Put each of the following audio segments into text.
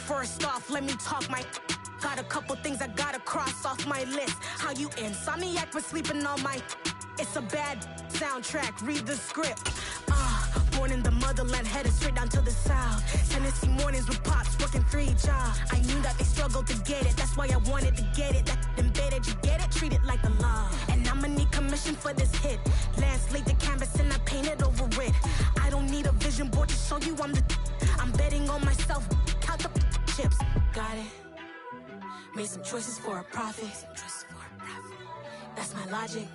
First off, let me talk my. Got a couple things I gotta cross off my list. How you insomniac for sleeping on my. It's a bad soundtrack, read the script. Born in the motherland, headed straight down to the south. Tennessee mornings with pops, working 3 jobs. I knew that they struggled to get it, that's why I wanted to get it. That embedded, you get it, treat it like the law. And I'ma need commission for this hit. Lance laid the canvas and I painted over it. I don't need a vision board to show you I'm betting on myself, count the chips. Got it. Made some choices for a profit. That's my logic.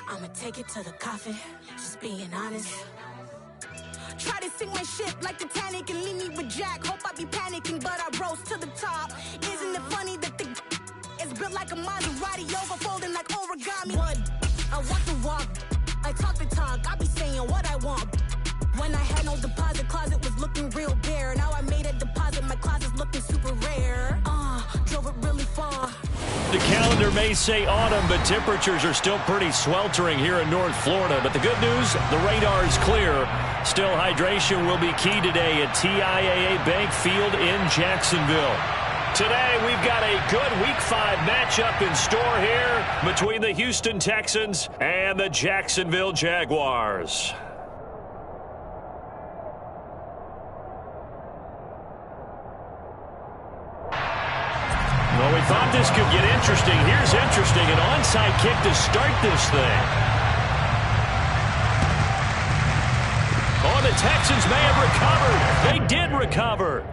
I'ma take it to the coffin, just being honest. Try to sink my ship like Titanic and leave me with Jack. Hope I be panicking, but I rose to the top. Isn't it funny that the is built like a Maserati, overfolding like origami? What? I walk the walk, I talk the talk, I be saying what I want. When I had no deposit, closet was looking real bare. Now I made a deposit, my closet's looking super rare. Drove it really far. The calendar may say autumn, but temperatures are still pretty sweltering here in North Florida. But the good news, the radar is clear. Still, hydration will be key today at TIAA Bank Field in Jacksonville. Today, we've got a good Week 5 matchup in store here between the Houston Texans and the Jacksonville Jaguars. Well, we thought this could get interesting. Here's interesting. An onside kick to start this thing. Oh, the Texans may have recovered. They did recover.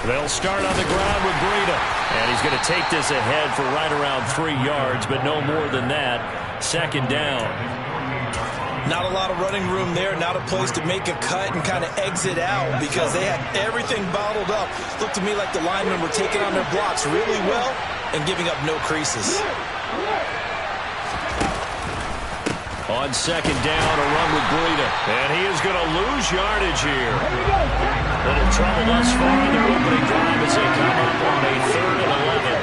They'll start on the ground with Breida. And he's going to take this ahead for right around 3 yards, but no more than that. Second down. Not a lot of running room there. Not a place to make a cut and kind of exit out because they had everything bottled up. Looked to me like the linemen were taking on their blocks really well and giving up no creases. On second down, a run with Breida. And he is going to lose yardage here. Little trouble thus far in their opening drive as they come up on a 3rd and 11.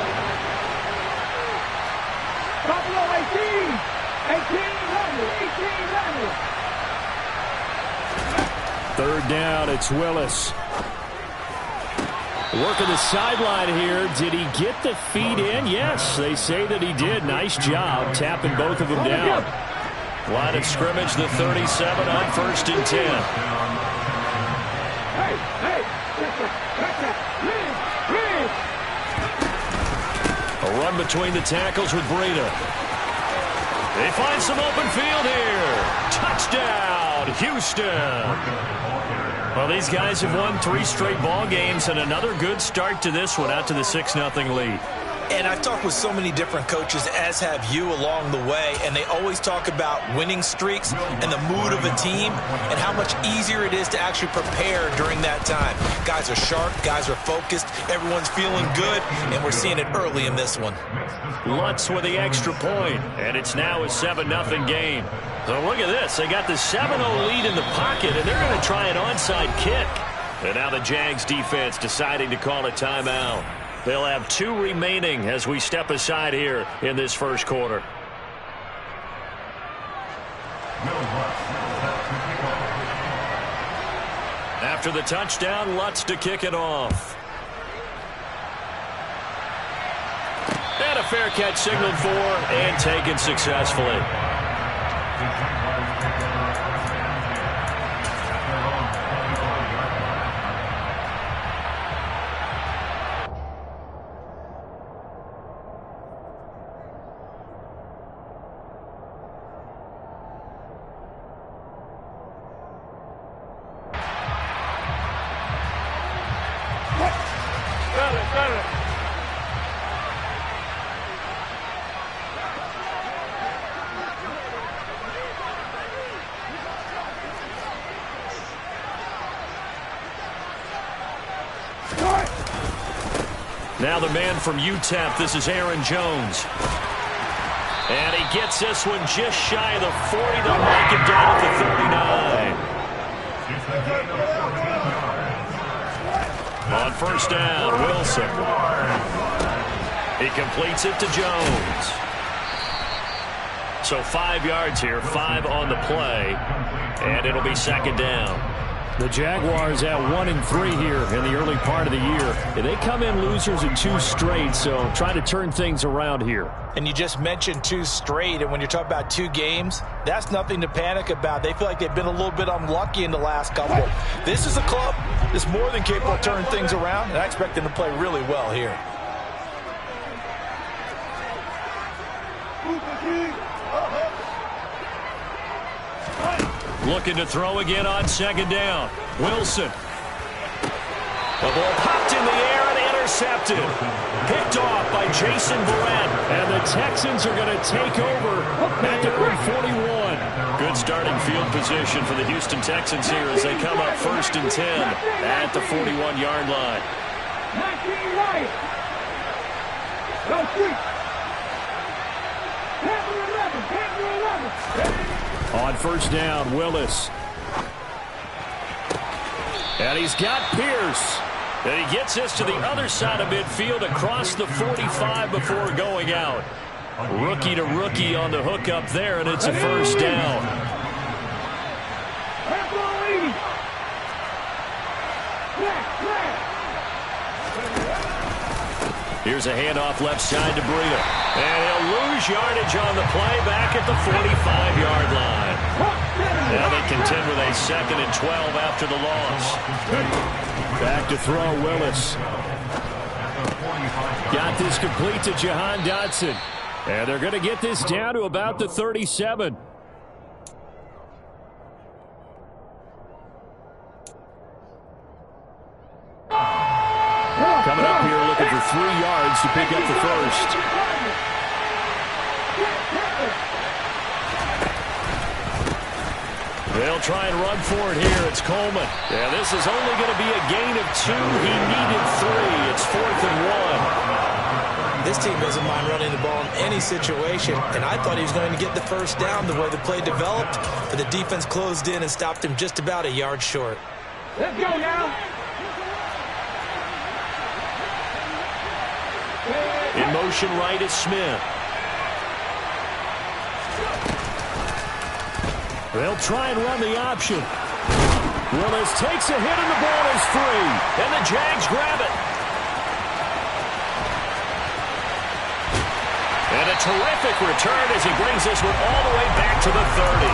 Buffalo 18, 18, 11. 3rd down, it's Willis. Working the sideline here. Did he get the feet in? Yes, they say that he did. Nice job tapping both of them down. Line of scrimmage, the 37 on 1st and 10. A run between the tackles with Breida. They find some open field here. Touchdown, Houston. Well, these guys have won 3 straight ball games and another good start to this one out to the 6-0 lead. And I've talked with so many different coaches, as have you, along the way, and they always talk about winning streaks and the mood of a team and how much easier it is to actually prepare during that time. Guys are sharp, guys are focused, everyone's feeling good, and we're seeing it early in this one. Lutz with the extra point, and it's now a 7-0 game. So look at this. They got the 7-0 lead in the pocket, and they're going to try an onside kick. And now the Jags defense deciding to call a timeout. They'll have 2 remaining as we step aside here in this first quarter. After the touchdown, Lutz to kick it off. And a fair catch signaled for and taken successfully. Now the man from UTEP, this is Aaron Jones. And he gets this one just shy of the 40. They'll mark him down at the 39. On first down, Wilson. He completes it to Jones. So 5 yards here, 5 on the play, and it'll be second down. The Jaguars at 1-3 here in the early part of the year. They come in losers in 2 straight, so trying to turn things around here. And you just mentioned 2 straight, and when you're talking about 2 games, that's nothing to panic about. They feel like they've been a little bit unlucky in the last couple. This is a club that's more than capable of turning things around, and I expect them to play really well here. Looking to throw again on second down. Wilson. The ball popped in the air and intercepted. Picked off by Jason Barrett. And the Texans are going to take over at their own 41. Good starting field position for the Houston Texans here as they come up 1st and 10 at the 41-yard line. On first down, Willis. And he's got Pierce. And he gets this to the other side of midfield across the 45 before going out. Rookie to rookie on the hook up there, and it's a first down. Here's a handoff left side to Breida. And he'll lose yardage on the play back at the 45-yard line. Now they contend with a 2nd and 12 after the loss. Back to throw, Willis. Got this complete to Jahan Dotson. And they're going to get this down to about the 37. Coming up here looking for 3 yards to pick up the first. They'll try and run for it here. It's Coleman. Yeah, this is only going to be a gain of 2. He needed 3. It's 4th and 1. This team doesn't mind running the ball in any situation, and I thought he was going to get the first down the way the play developed, but the defense closed in and stopped him just about a yard short. Let's go now. In motion right is Smith. They'll try and run the option. Willis takes a hit and the ball is free. And the Jags grab it. And a terrific return as he brings this one all the way back to the 30.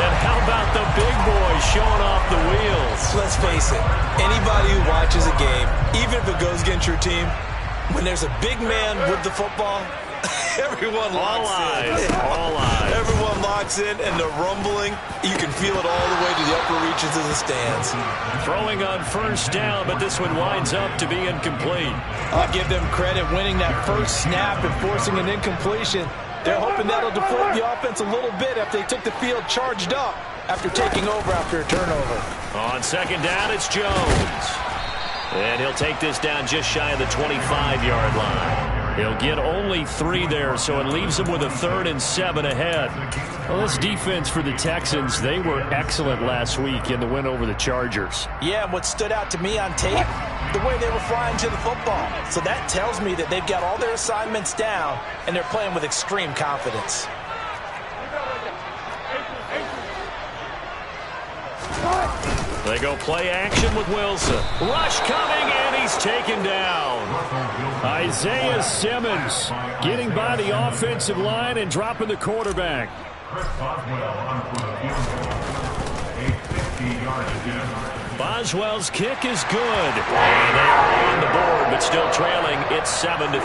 And how about the big boys showing off the wheels? Let's face it, anybody who watches a game, even if it goes against your team, when there's a big man with the football, everyone locks in. All eyes. Everyone locks in, and the rumbling, you can feel it all the way to the upper reaches of the stands. Throwing on first down, but this one winds up to be incomplete. I'll give them credit winning that first snap and forcing an incompletion. They're hoping that'll deflate the offense a little bit after they took the field charged up after taking over after a turnover. On second down, it's Jones. And he'll take this down just shy of the 25-yard line. He'll get only 3 there, so it leaves him with a 3rd and 7 ahead. Well, this defense for the Texans, they were excellent last week in the win over the Chargers. Yeah, and what stood out to me on tape, the way they were flying to the football. So that tells me that they've got all their assignments down, and they're playing with extreme confidence. They go play action with Wilson. Rush coming, and he's taken down. Isaiah Simmons getting by the offensive line and dropping the quarterback. Boswell's kick is good. And they are on the board, but still trailing. It's 7-3.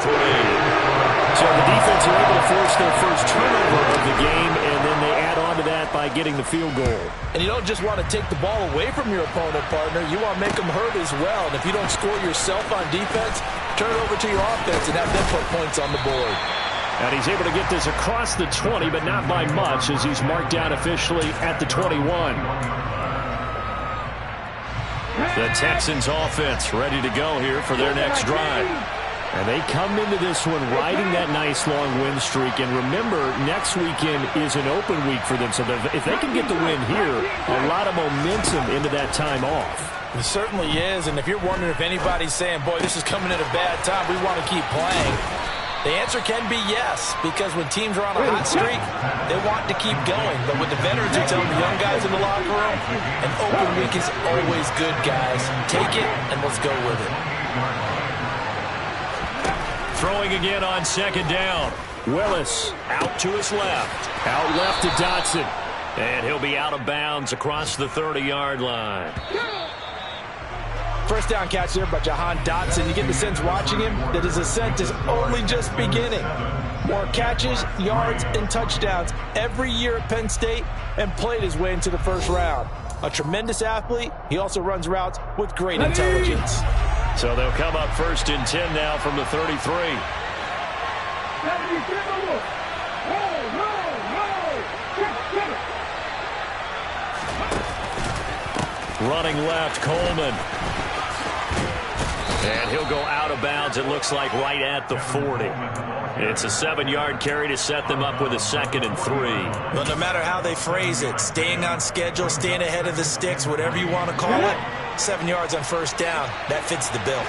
So the defense are able to force their first turnover of the game, and then they add on to that by getting the field goal. And you don't just want to take the ball away from your opponent, partner. You want to make them hurt as well. And if you don't score yourself on defense, turn it over to your offense and have them put points on the board. And he's able to get this across the 20, but not by much, as he's marked down officially at the 21. The Texans offense ready to go here for their next drive. And they come into this one riding that nice long win streak. And remember, next weekend is an open week for them. So if they can get the win here, a lot of momentum into that time off. It certainly is. And if you're wondering if anybody's saying, boy, this is coming at a bad time, we want to keep playing, the answer can be yes, because when teams are on a hot streak, they want to keep going. But with the veterans who tell the young guys in the locker room, an open week is always good, guys. Take it, and let's go with it. Throwing again on second down. Willis out to his left. Out left to Dotson. And he'll be out of bounds across the 30-yard line. First down catch there by Jahan Dotson. You get the sense watching him that his ascent is only just beginning. More catches, yards, and touchdowns every year at Penn State, and played his way into the first round. A tremendous athlete. He also runs routes with great intelligence. So they'll come up 1st and 10 now from the 33. Running left, Coleman. And he'll go out of bounds, it looks like, right at the 40. It's a 7-yard carry to set them up with a 2nd and 3. But no matter how they phrase it, staying on schedule, staying ahead of the sticks, whatever you want to call it, 7 yards on first down, that fits the bill.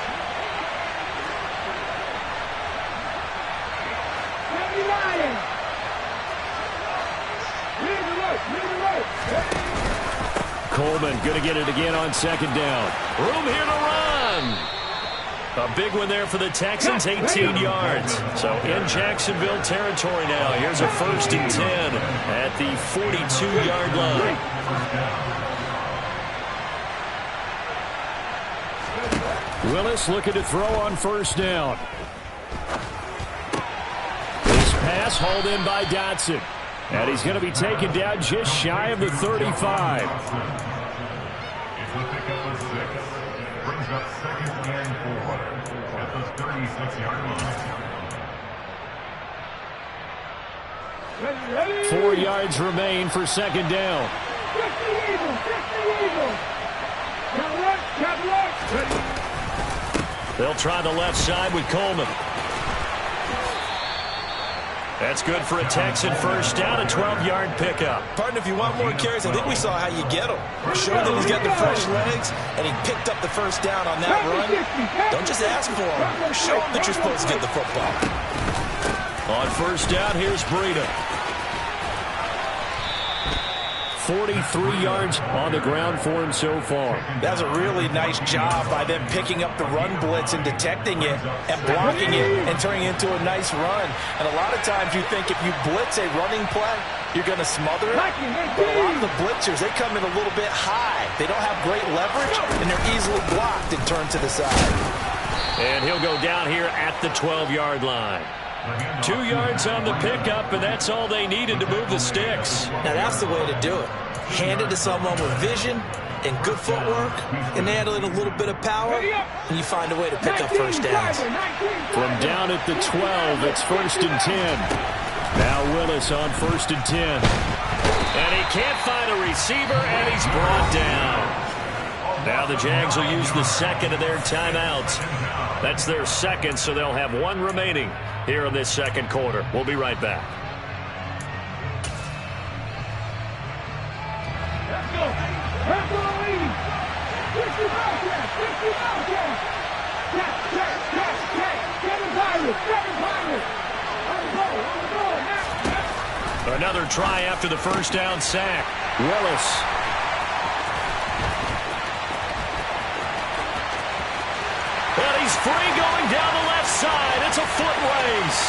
Coleman going to get it again on 2nd down. Room here to run. A big one there for the Texans, 18 yards. So in Jacksonville territory now. Here's a 1st and 10 at the 42-yard line. Willis looking to throw on 1st down. This pass hauled in by Dotson. And he's going to be taken down just shy of the 35. Brings up 2nd and 4 at the 36-yard line. 4 yards remain for 2nd down. They'll try the left side with Coleman. That's good for a Texan 1st down, a 12-yard pickup. Partner, if you want more carries, I think we saw how you get them. Show that he's got the fresh legs, and he picked up the 1st down on that run. Don't just ask for him. Show him that you're supposed to get the football. On 1st down, here's Breida. 43 yards on the ground for him so far. That's a really nice job by them picking up the run blitz and detecting it and blocking it and turning it into a nice run. And a lot of times you think if you blitz a running play, you're going to smother it. But a lot of the blitzers, they come in a little bit high. They don't have great leverage, and they're easily blocked and turned to the side. And he'll go down here at the 12-yard line. 2 yards on the pickup, and that's all they needed to move the sticks. Now that's the way to do it. Hand it to someone with vision and good footwork, and add in a little bit of power, and you find a way to pick up 1st downs. From down at the 12, it's 1st and 10. Now Willis on 1st and 10. And he can't find a receiver, and he's brought down. Now the Jags will use the 2nd of their timeouts. That's their 2nd, so they'll have 1 remaining here in this 2nd quarter. We'll be right back. Another try after the 1st down sack. Willis. And he's free going down the left side. It's a foot race.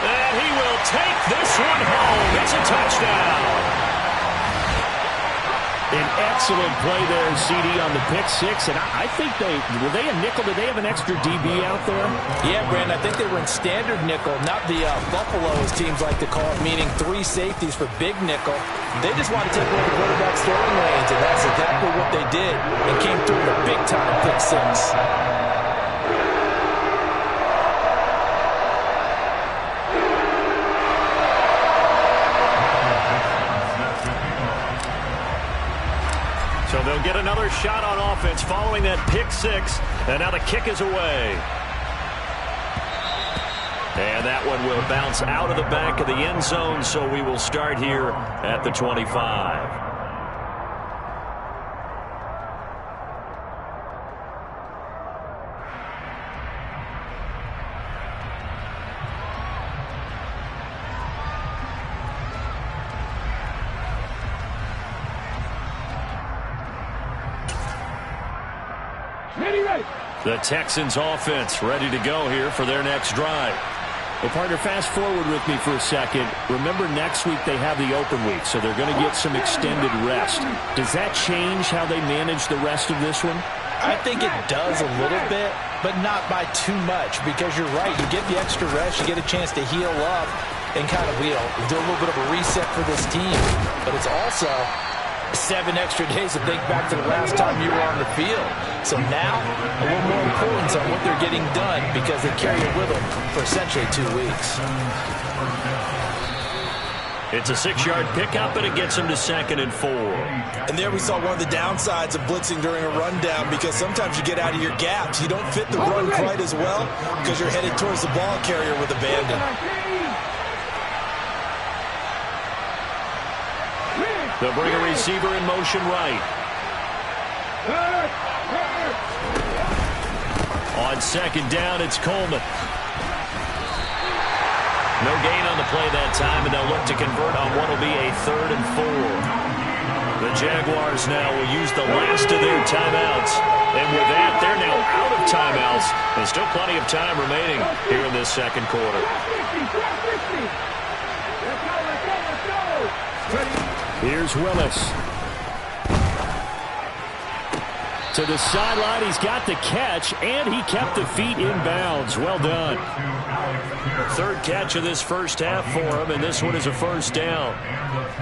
And he will take this one home. It's a touchdown. An excellent play there, CD, on the pick 6. And I think were they a nickel? Did they have an extra DB out there? Yeah, Brandon, I think they were in standard nickel, not the Buffalo, as teams like to call it, meaning 3 safeties for big nickel. They just want to take away the quarterback's throwing lanes, and that's exactly what they did. It came through with a big-time pick 6. So they'll get another shot on offense following that pick six. And now the kick is away. And that one will bounce out of the back of the end zone, so we will start here at the 25. The Texans offense ready to go here for their next drive. Well, partner, fast forward with me for a second. Remember, next week they have the open week, so they're going to get some extended rest. Does that change how they manage the rest of this one? I think it does a little bit, but not by too much, because you're right. You get the extra rest, you get a chance to heal up and kind of do a little bit of a reset for this team. But it's also 7 extra days to think back to the last time you were on the field. So now, a little more importance on what they're getting done, because they carry it with them for essentially 2 weeks. It's a 6-yard pickup, and it gets them to 2nd and 4. And there we saw one of the downsides of blitzing during a rundown, because sometimes you get out of your gaps. You don't fit the run quite as well because you're headed towards the ball carrier with abandon. They'll bring a receiver in motion right. On 2nd down, it's Coleman. No gain on the play that time, and they'll look to convert on what will be a 3rd and 4. The Jaguars now will use the last of their timeouts. And with that, they're now out of timeouts. There's still plenty of time remaining here in this second quarter. Here's Willis. To the sideline, he's got the catch, and he kept the feet in bounds. Well done. 3rd catch of this first half for him, and this one is a first down.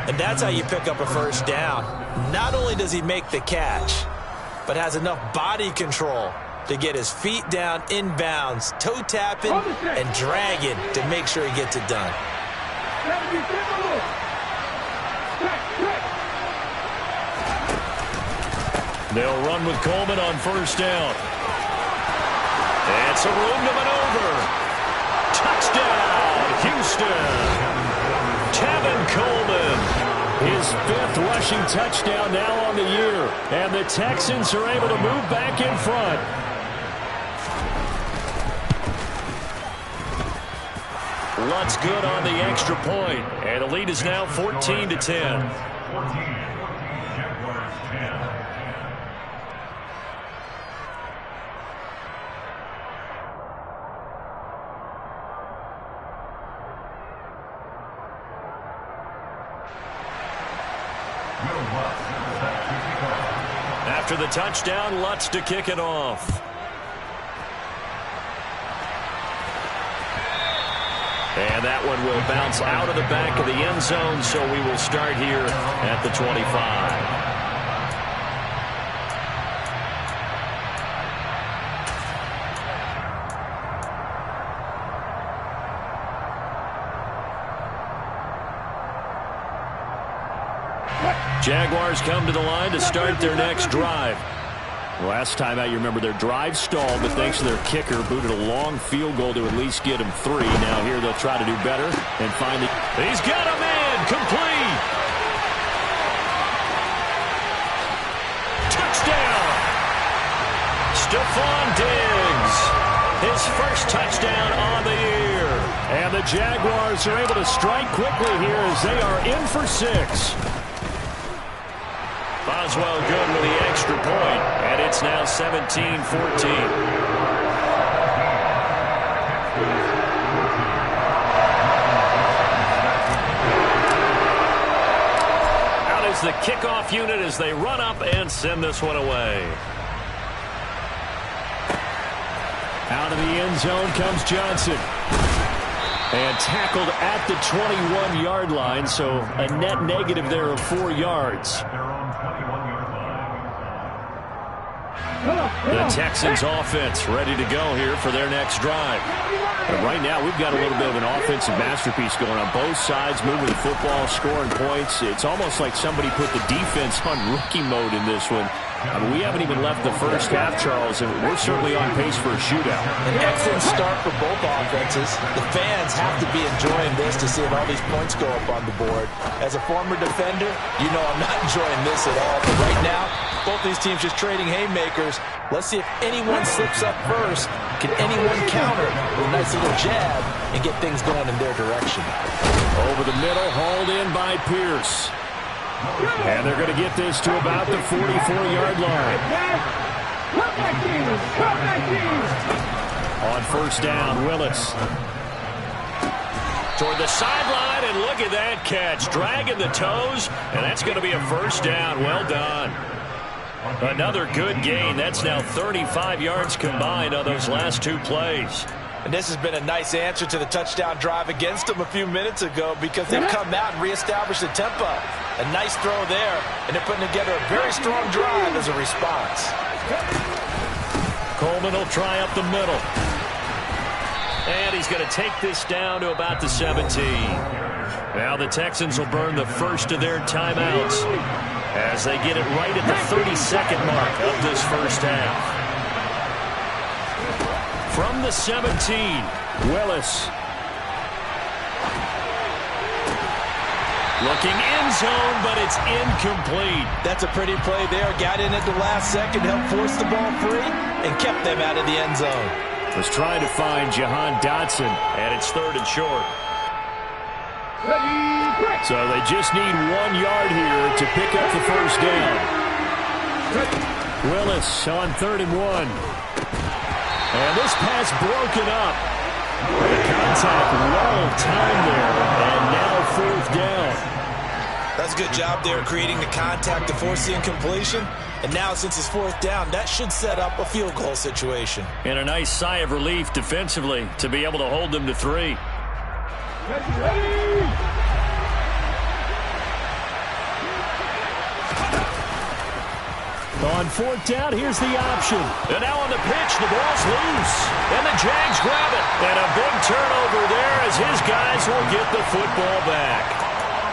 And that's how you pick up a first down. Not only does he make the catch, but has enough body control to get his feet down in bounds, toe tapping and dragging to make sure he gets it done. They'll run with Coleman on first down. And some room to maneuver. Touchdown, Houston. Tevin Coleman. His 5th rushing touchdown now on the year. And the Texans are able to move back in front. Lutz good on the extra point. And the lead is now 14-10. After the touchdown, Lutz to kick it off. And that one will bounce out of the back of the end zone, so we will start here at the 25. Jaguars come to the line to start their next drive. Last time out, you remember their drive stalled, but thanks to their kicker, booted a long field goal to at least get him 3. Now here they'll try to do better and finally. He's got a man complete. Touchdown. Stephon Diggs. His first touchdown on the year. And the Jaguars are able to strike quickly here as they are in for 6. Boswell good with the extra point, and it's now 17-14. Out is the kickoff unit as they run up and send this one away. Out of the end zone comes Johnson. And tackled at the 21-yard line, so a net negative there of 4 yards. The Texans offense ready to go here for their next drive. And right now, we've got a little bit of an offensive masterpiece going on both sides, moving the football, scoring points. It's almost like somebody put the defense on rookie mode in this one. I mean, we haven't even left the first half, Charles, and we're certainly on pace for a shootout. An excellent start for both offenses. The fans have to be enjoying this to see all these points go up on the board. As a former defender, you know I'm not enjoying this at all. But right now, both these teams just trading haymakers. Let's see if anyone slips up first. Can anyone counter with a nice little jab and get things going in their direction? Over the middle, hauled in by Pierce. And they're going to get this to about the 44-yard line. On first down, Willis. Toward the sideline, and look at that catch. Dragging the toes, and that's going to be a first down. Well done. Another good gain. That's now 35 yards combined on those last two plays. And this has been a nice answer to the touchdown drive against them a few minutes ago because they've come out and reestablished the tempo. A nice throw there, and they're putting together a very strong drive as a response. Coleman will try up the middle. And he's going to take this down to about the 17. Now the Texans will burn the first of their timeouts as they get it right at the 32nd mark of this first half. From the 17, Willis. Looking end zone, but it's incomplete. That's a pretty play there. Got in at the last second, helped force the ball free, and kept them out of the end zone. Was trying to find Jahan Dotson, and it's third and short. So they just need 1 yard here to pick up the first down. Willis on 3rd and 1. And this pass broken up. The contact well timed there, and now 4th down. That's a good job there creating the contact to force the incompletion. And now since it's 4th down, that should set up a field goal situation. And a nice sigh of relief defensively to be able to hold them to 3. On 4th down, here's the option. And now on the pitch, the ball's loose. And the Jags grab it. And a big turnover there as his guys will get the football back.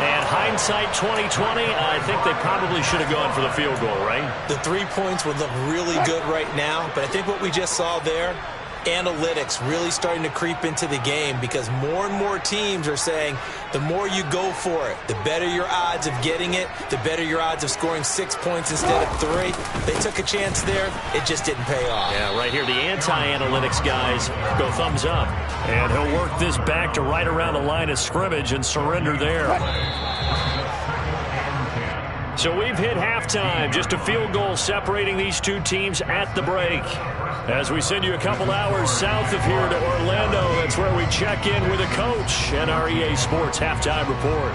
And hindsight 2020, I think they probably should have gone for the field goal, right? The 3 points would look really good right now, but I think what we just saw there, analytics really starting to creep into the game because more and more teams are saying the more you go for it, the better your odds of getting it, the better your odds of scoring 6 points instead of 3. They took a chance there. It just didn't pay off. Yeah, right here, the anti-analytics guys go thumbs up. And he'll work this back to right around the line of scrimmage and surrender there. So we've hit halftime. Just a field goal separating these two teams at the break. As we send you a couple hours south of here to Orlando, that's where we check in with a coach and our EA Sports Halftime Report.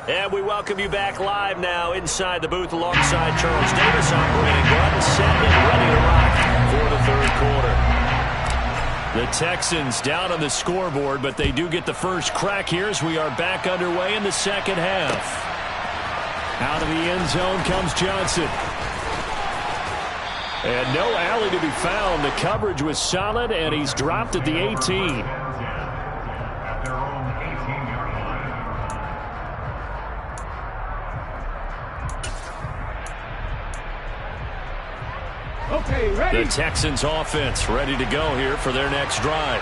And we welcome you back live now inside the booth alongside Charles Davis on Brandon Gordon, set and ready to rock for the 3rd quarter. The Texans down on the scoreboard, but they do get the first crack here as we are back underway in the 2nd half. Out of the end zone comes Johnson. And no alley to be found. The coverage was solid, and he's dropped at the 18. The Texans offense ready to go here for their next drive.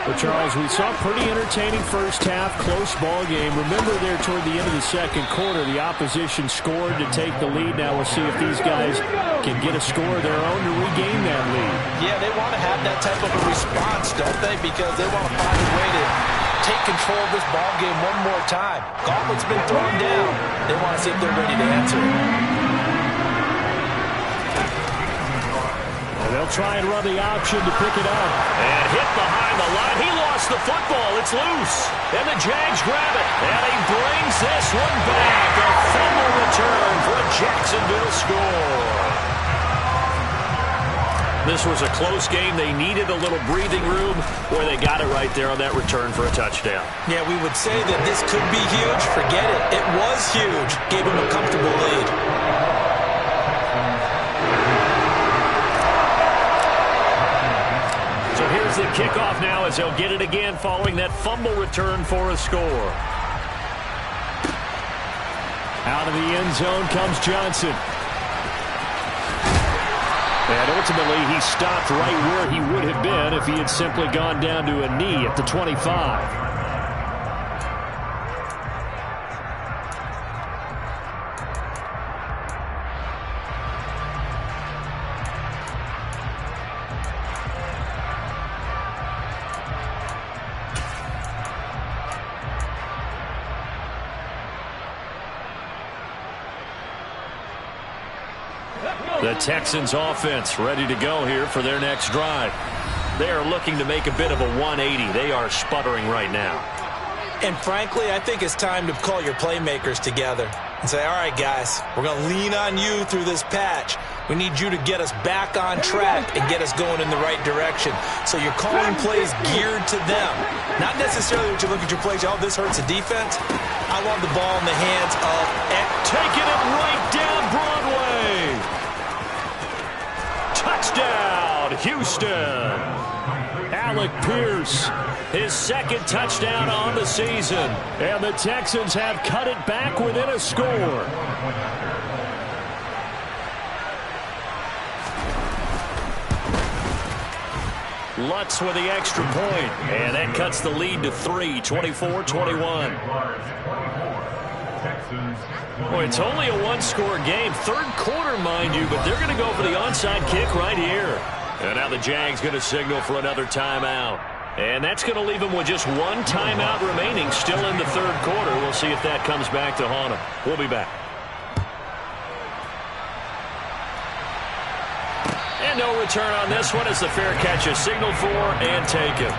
Well, Charles, we saw a pretty entertaining first half, close ball game. Remember there toward the end of the 2nd quarter, the opposition scored to take the lead. Now we'll see if these guys can get a score of their own to regain that lead. Yeah, they want to have that type of a response, don't they? Because they want to find a way to take control of this ball game one more time. Gauntlet's been thrown down. They want to see if they're ready to answer it. And they'll try and run the option to pick it up. And hit behind the line. He lost the football. It's loose. And the Jags grab it. And he brings this one back. A fumble return for a Jacksonville score. This was a close game. They needed a little breathing room where they got it right there on that return for a touchdown. Yeah, we would say that this could be huge. Forget it. It was huge. Gave him a comfortable lead. So here's the kickoff now as they'll get it again following that fumble return for a score. Out of the end zone comes Johnson. And ultimately, he stopped right where he would have been if he had simply gone down to a knee at the 25. The Texans offense ready to go here for their next drive. They are looking to make a bit of a 180. They are sputtering right now. And frankly, I think it's time to call your playmakers together and say, all right, guys, we're going to lean on you through this patch. We need you to get us back on track and get us going in the right direction. So you're calling plays geared to them. Not necessarily that you look at your plays, oh, this hurts the defense. I want the ball in the hands of taking it right down Broadway. Touchdown, Houston. Alec Pierce, his second touchdown on the season. And the Texans have cut it back within a score. Lutz with the extra point. And that cuts the lead to 3, 24-21. Boy, it's only a one-score game. Third quarter, mind you, but they're going to go for the onside kick right here. And now the Jags going to signal for another timeout. And that's going to leave them with just one timeout remaining still in the third quarter. We'll see if that comes back to haunt them. We'll be back. And no return on this one as the fair catch is signaled for and taken.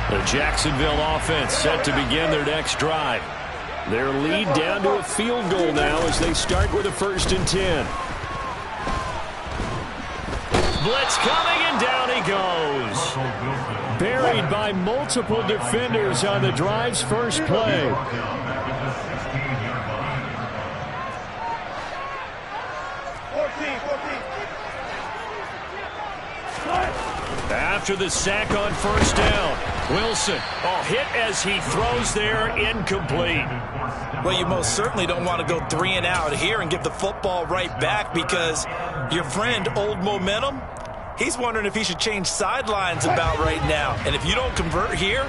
The Jacksonville offense set to begin their next drive. Their lead down to a field goal now as they start with a 1st and 10. Blitz coming, and down he goes. Buried by multiple defenders on the drive's first play. After the sack on 1st down, Wilson, hit as he throws there, incomplete. Well, you most certainly don't want to go 3 and out here and give the football right back because your friend, Old Momentum, he's wondering if he should change sidelines about right now. And if you don't convert here,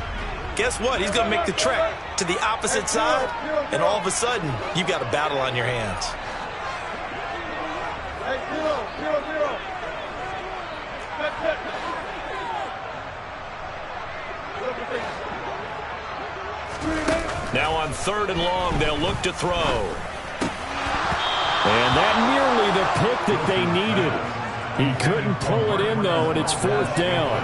guess what? He's going to make the trek to the opposite side, and all of a sudden, you've got a battle on your hands. Now on 3rd and long, they'll look to throw. And that nearly the pick that they needed. He couldn't pull it in, though, and it's 4th down.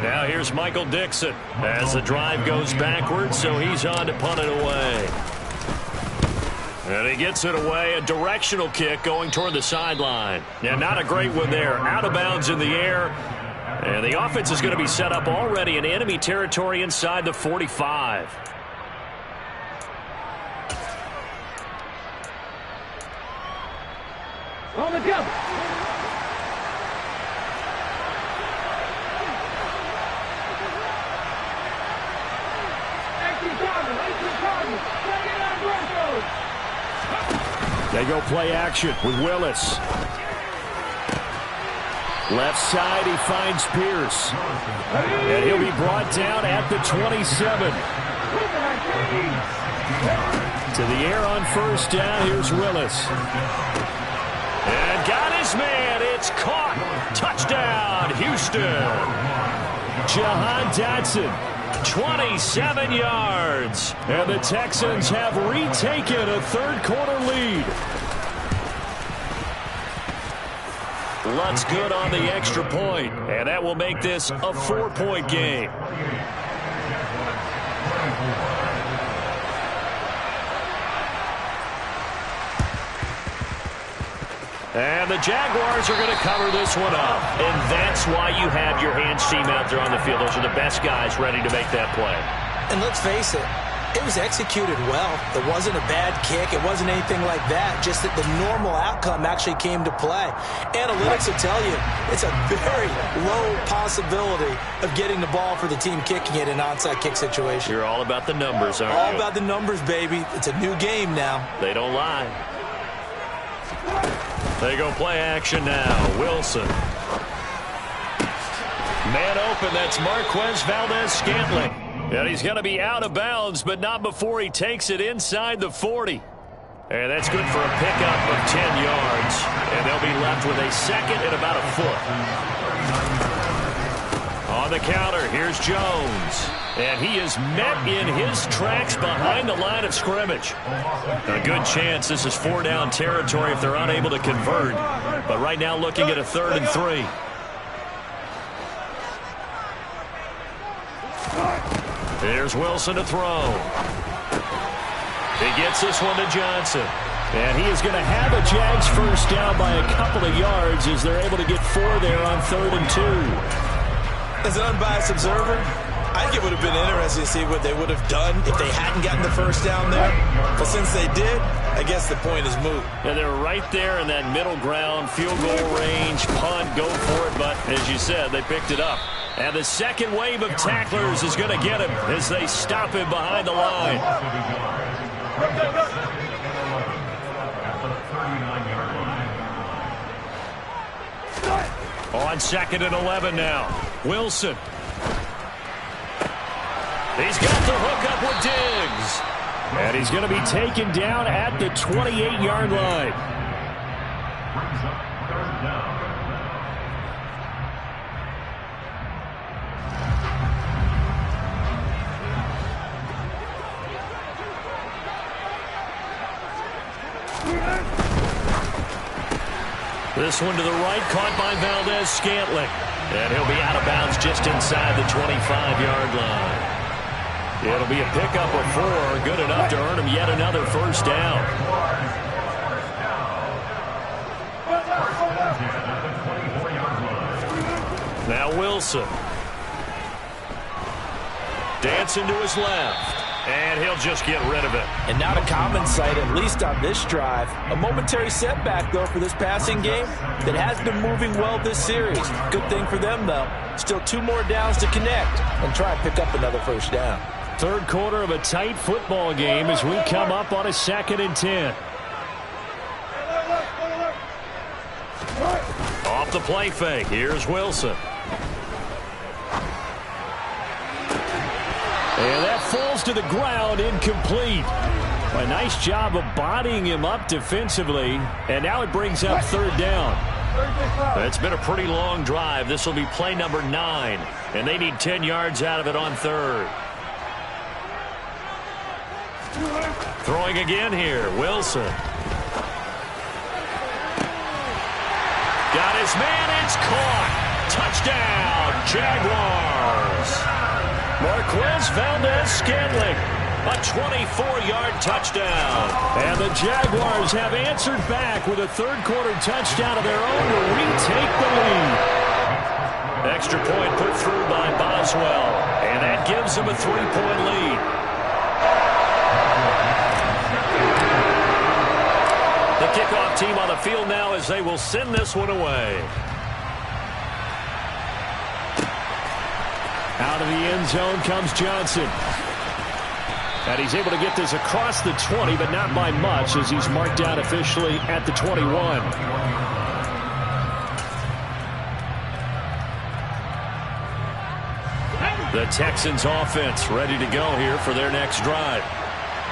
Now here's Michael Dixon as the drive goes backwards, so he's on to punt it away. And he gets it away, a directional kick going toward the sideline. Yeah, not a great one there. Out of bounds in the air. And the offense is going to be set up already in enemy territory inside the 45. On the jump. They go play action with Willis. Left side, he finds Pierce. And he'll be brought down at the 27. To the air on first down. Here's Willis. And got his man. It's caught. Touchdown, Houston. Jahan Dotson, 27 yards. And the Texans have retaken a third-quarter lead. Lutt's good on the extra point, and that will make this a 4-point game. And the Jaguars are going to cover this one up. And that's why you have your hands team out there on the field. Those are the best guys ready to make that play. And let's face it, it was executed well. It wasn't a bad kick. It wasn't anything like that. Just that the normal outcome actually came to play. Analytics will tell you it's a very low possibility of getting the ball for the team kicking it in an onside kick situation. You're all about the numbers, aren't you? All about the numbers, baby. It's a new game now. They don't lie. They go play action now. Wilson. Man open. That's Marquez Valdez-Scantling. And he's going to be out of bounds, but not before he takes it inside the 40. And that's good for a pickup of 10 yards. And they'll be left with a second and about a foot. On the counter, here's Jones. And he is met in his tracks behind the line of scrimmage. A good chance this is 4-down territory if they're unable to convert. But right now looking at a 3rd and 3. Here's Wilson to throw. He gets this one to Johnson. And he is going to have a Jags first down by a couple of yards as they're able to get 4 there on 3rd and 2. As an unbiased observer, I think it would have been interesting to see what they would have done if they hadn't gotten the first down there. But since they did, I guess the point is moot. And they're right there in that middle ground, field goal range, punt, go for it. But as you said, they picked it up. And the second wave of tacklers is going to get him as they stop him behind the line. On 2nd and 11 now. Wilson. He's got the hook up with Diggs. And he's going to be taken down at the 28-yard line. Brings up 3rd down. This one to the right, caught by Valdez-Scantling. And he'll be out of bounds just inside the 25-yard line. It'll be a pickup of 4, good enough to earn him yet another first down. Now Wilson. Dancing to his left. And he'll just get rid of it. And not a common sight, at least on this drive. A momentary setback, though, for this passing game that has been moving well this series. Good thing for them, though. Still 2 more downs to connect and try and pick up another first down. 3rd quarter of a tight football game as we come up on a 2nd and 10. Off the play fake. Here's Wilson. And that falls to the ground, incomplete. A nice job of bodying him up defensively. And now it brings up 3rd down. It's been a pretty long drive. This will be play number 9. And they need 10 yards out of it on 3rd. Throwing again here. Wilson. Got his man. It's caught. Touchdown, Jaguars. Marquez Valdez-Scantling, a 24-yard touchdown. And the Jaguars have answered back with a 3rd quarter touchdown of their own to retake the lead. Extra point put through by Boswell, and that gives them a 3-point lead. The kickoff team on the field now as they will send this one away. Out of the end zone comes Johnson. And he's able to get this across the 20, but not by much as he's marked down officially at the 21. The Texans offense ready to go here for their next drive.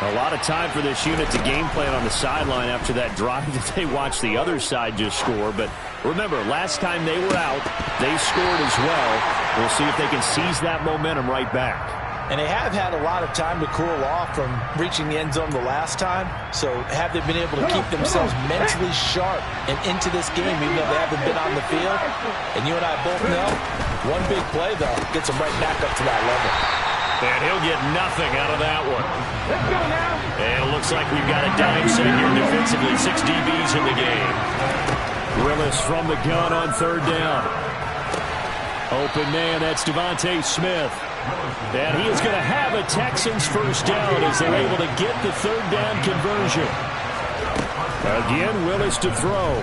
A lot of time for this unit to game plan on the sideline after that drive that they watched the other side just score. But remember, last time they were out, they scored as well. We'll see if they can seize that momentum right back. And they have had a lot of time to cool off from reaching the end zone the last time. So have they been able to keep themselves mentally sharp and into this game, even though they haven't been on the field? And you and I both know, one big play, though, gets them right back up to that level. And he'll get nothing out of that one. Let's go now. And it looks like we've got a dime set here defensively. 6 DBs in the game. Willis from the gun on third down. Open man, that's Devontae Smith. And he is going to have a Texans first down as they're able to get the third down conversion. Again, Willis to throw.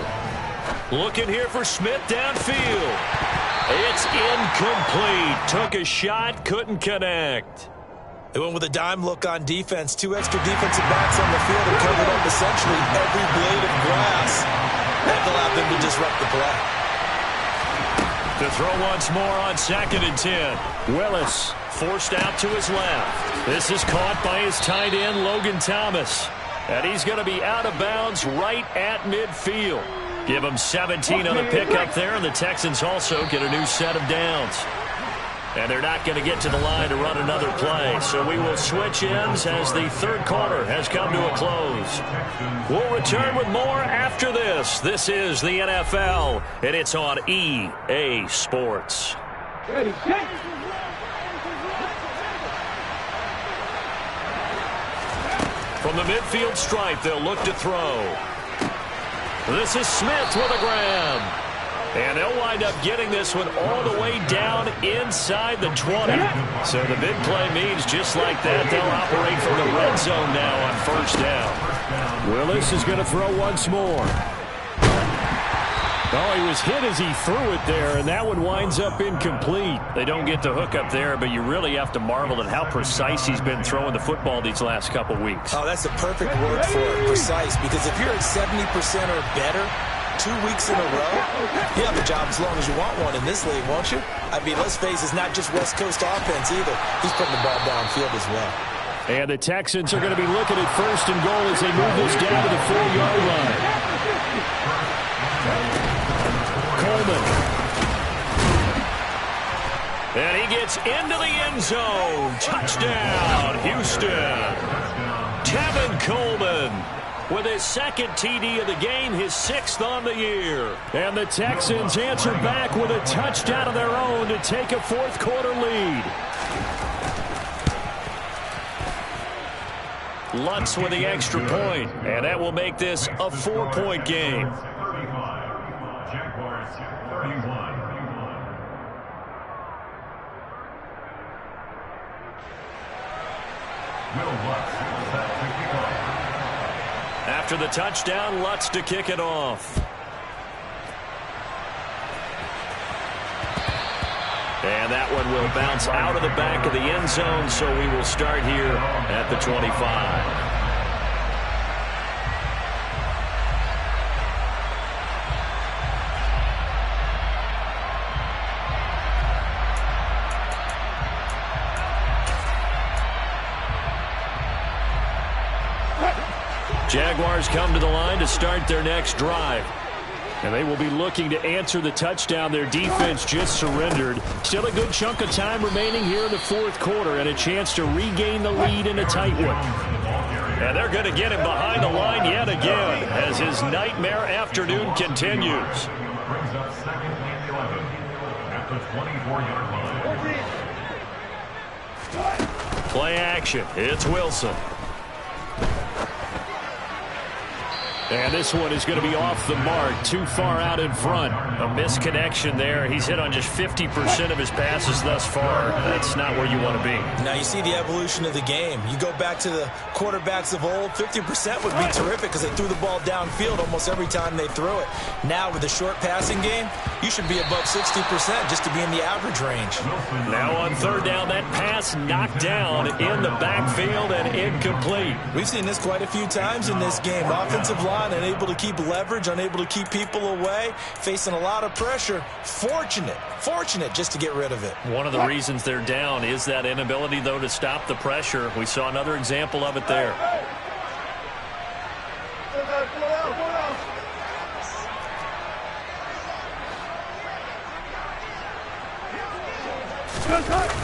Looking here for Smith downfield. It's incomplete. Took a shot, couldn't connect. They went with a dime look on defense. 2 extra defensive backs on the field and covered up essentially every blade of grass. That allowed them to disrupt the play. To throw once more on 2nd and 10. Willis forced out to his left. This is caught by his tight end, Logan Thomas. And he's going to be out of bounds right at midfield. Give him 17 on the pickup there, and the Texans also get a new set of downs. And they're not going to get to the line to run another play. So we will switch ends as the third quarter has come to a close. We'll return with more after this. This is the NFL, and it's on EA Sports. Ready, set. From the midfield stripe, they'll look to throw. This is Smith with a grab. And they'll wind up getting this one all the way down inside the 20. So the big play means just like that, they'll operate from the red zone now on first down. Willis is going to throw once more. Oh, he was hit as he threw it there, and that one winds up incomplete. They don't get the hook up there, but you really have to marvel at how precise he's been throwing the football these last couple weeks. Oh, that's the perfect word for it, precise, because if you're at 70% or better 2 weeks in a row, you have a job as long as you want one in this league, won't you? I mean, let's face it, it's not just West Coast offense either. He's putting the ball downfield as well. And the Texans are going to be looking at first and goal as they move this down to the 4-yard line. Coleman. And he gets into the end zone. Touchdown, Houston. Tevin Coleman with his 2nd TD of the game, his 6th on the year. And the Texans answer back with a touchdown of their own to take a fourth quarter lead. Lutz with the extra point, and that will make this a 4-point game. Jaguars 31. Will Lutz set to kick off. After the touchdown, Lutz to kick it off. And that one will bounce out of the back of the end zone, so we will start here at the 25. Jaguars come to the line to start their next drive. And they will be looking to answer the touchdown their defense just surrendered. Still a good chunk of time remaining here in the fourth quarter and a chance to regain the lead in a tight one. And they're going to get him behind the line yet again as his nightmare afternoon continues. Brings up 2nd and 11 at the 24-yard line. Play action. It's Wilson. And this one is going to be off the mark, too far out in front. A misconnection there. He's hit on just 50% of his passes thus far. That's not where you want to be. Now you see the evolution of the game. You go back to the quarterbacks of old, 50% would be terrific because they threw the ball downfield almost every time they threw it. Now with the short passing game, you should be above 60% just to be in the average range. Now on third down, that pass knocked down in the backfield and incomplete. We've seen this quite a few times in this game. Offensive line line, unable to keep leverage, unable to keep people away, facing a lot of pressure. Fortunate just to get rid of it. One of the reasons they're down is that inability, though, to stop the pressure. We saw another example of it there.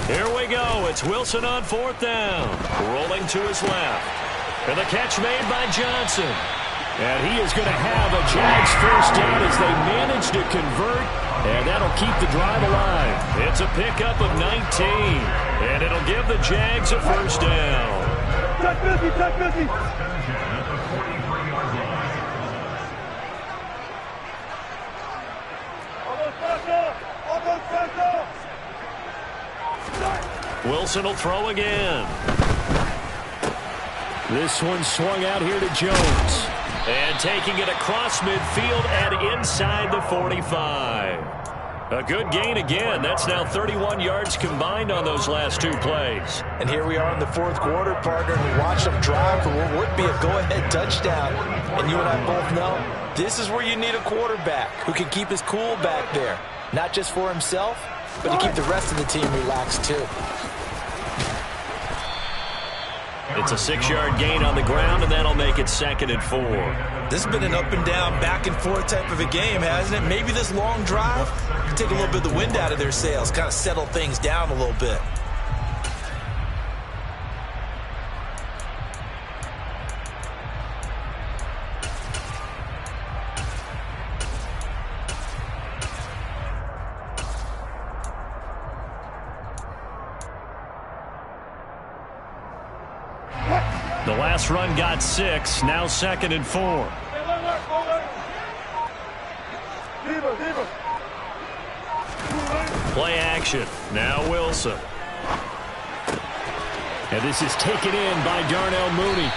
Here we go. It's Wilson on 4th down. Rolling to his left. And the catch made by Johnson. And he is going to have a Jags first down as they manage to convert. And that'll keep the drive alive. It's a pickup of 19. And it'll give the Jags a first down. Touch busy. Wilson will throw again. This one swung out here to Jones. And taking it across midfield and inside the 45. A good gain again. That's now 31 yards combined on those last 2 plays. And here we are in the 4th quarter, partner, and we watch them drive for what would be a go-ahead touchdown. And you and I both know this is where you need a quarterback who can keep his cool back there. Not just for himself, but to keep the rest of the team relaxed too. It's a 6-yard gain on the ground, and that'll make it 2nd and 4. This has been an up and down, back and forth type of a game, hasn't it? Maybe this long drive can take a little bit of the wind out of their sails, kind of settle things down a little bit. The last run got 6, now 2nd and 4. Play action. Now Wilson. And this is taken in by Darnell Mooney.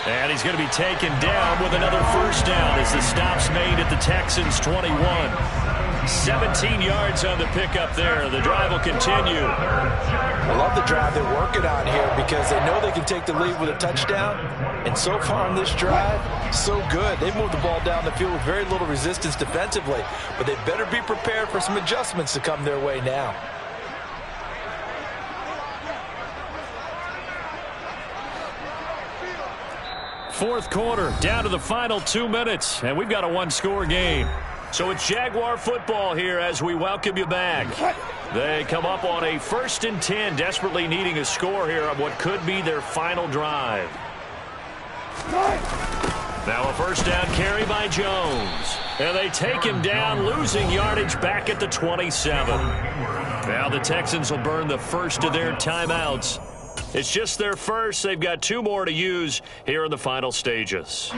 And he's going to be taken down with another first down as the stop's made at the Texans' 21. 17 yards on the pickup there. The drive will continue. I love the drive they're working on here because they know they can take the lead with a touchdown. And so far on this drive, so good. They moved the ball down the field with very little resistance defensively. But they better be prepared for some adjustments to come their way now. Fourth quarter, down to the final 2 minutes, and we've got a one-score game. So it's Jaguar football here as we welcome you back. They come up on a 1st and 10, desperately needing a score here on what could be their final drive. Now a first down carry by Jones. And they take him down, losing yardage back at the 27. Now the Texans will burn the first of their timeouts. It's just their first. They've got 2 more to use here in the final stages.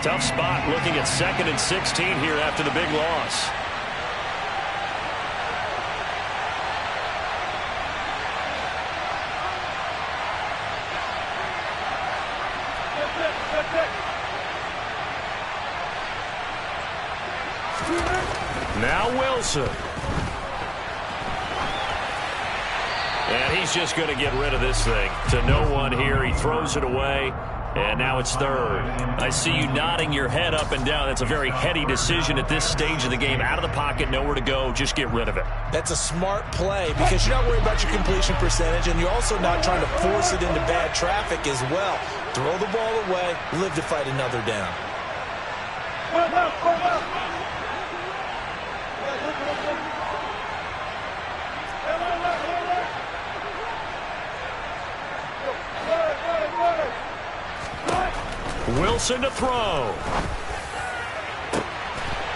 Tough spot looking at 2nd and 16 here after the big loss. Now Wilson. And he's just going to get rid of this thing to no one here. He throws it away, and now it's 3rd. I see you nodding your head up and down. That's a very heady decision at this stage of the game. Out of the pocket, nowhere to go. Just get rid of it. That's a smart play because you're not worried about your completion percentage, and you're also not trying to force it into bad traffic as well. Throw the ball away, live to fight another down. Wilson to throw.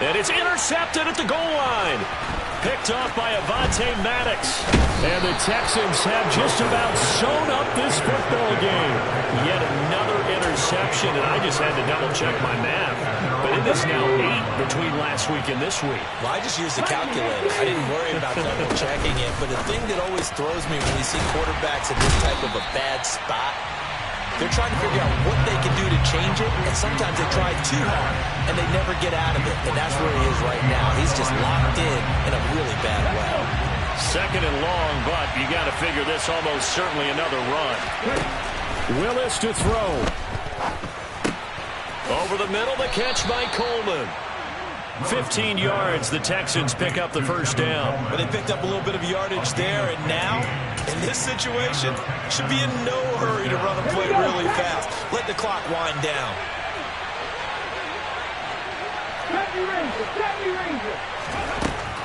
And it's intercepted at the goal line. Picked off by Avonte Maddox. And the Texans have just about sewn up this football game. Yet another interception, and I just had to double-check my math. But it is now 8 between last week and this week. Well, I just used the calculator. I didn't worry about double-checking it. But the thing that always throws me when you see quarterbacks in this type of a bad spot, they're trying to figure out what they can do to change it, and sometimes they try too hard, and they never get out of it. And that's where he is right now. He's just locked in a really bad way. 2nd and long, but you got to figure this almost certainly another run. Willis to throw. Over the middle, the catch by Coleman. 15 yards, the Texans pick up the first down. Well, they picked up a little bit of yardage there, and now, in this situation, should be in no hurry to run a play really fast. Let the clock wind down.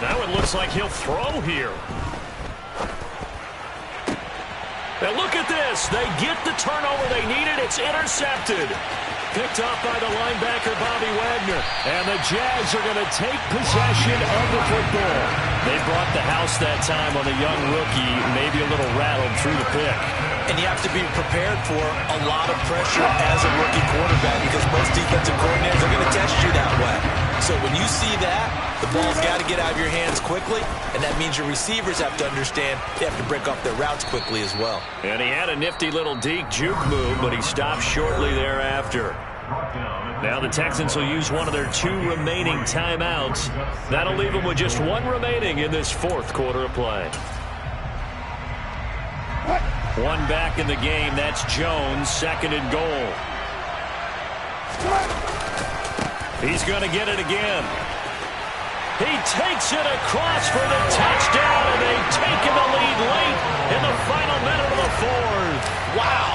Now it looks like he'll throw here. And look at this. They get the turnover they needed. It's intercepted. Picked up by the linebacker, Bobby Wagner. And the Jags are going to take possession of the football. They brought the house that time on the young rookie, maybe a little rattled through the pick. And you have to be prepared for a lot of pressure as a rookie quarterback because most defensive coordinators are going to test you that way. So when you see that, the ball's got to get out of your hands quickly, and that means your receivers have to understand they have to break off their routes quickly as well. And he had a nifty little deke juke move, but he stopped shortly thereafter. Now the Texans will use one of their 2 remaining timeouts. That'll leave them with just 1 remaining in this 4th quarter of play. 1 back in the game. That's Jones, 2nd and goal. He's going to get it again. He takes it across for the touchdown, and they've taken the lead late in the final minute of the 4th. Wow.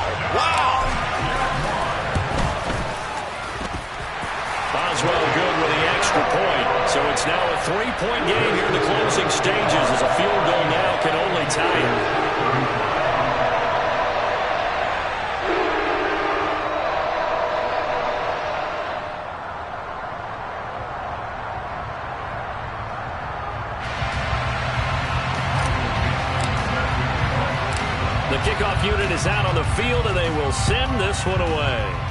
Boswell good with the extra point. So it's now a 3-point game here in the closing stages as a field goal now can only tie it. The kickoff unit is out on the field, and they will send this one away.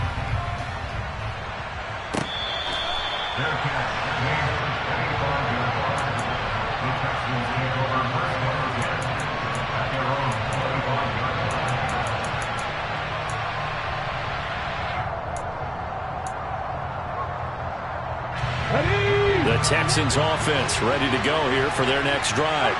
The Texans offense ready to go here for their next drive.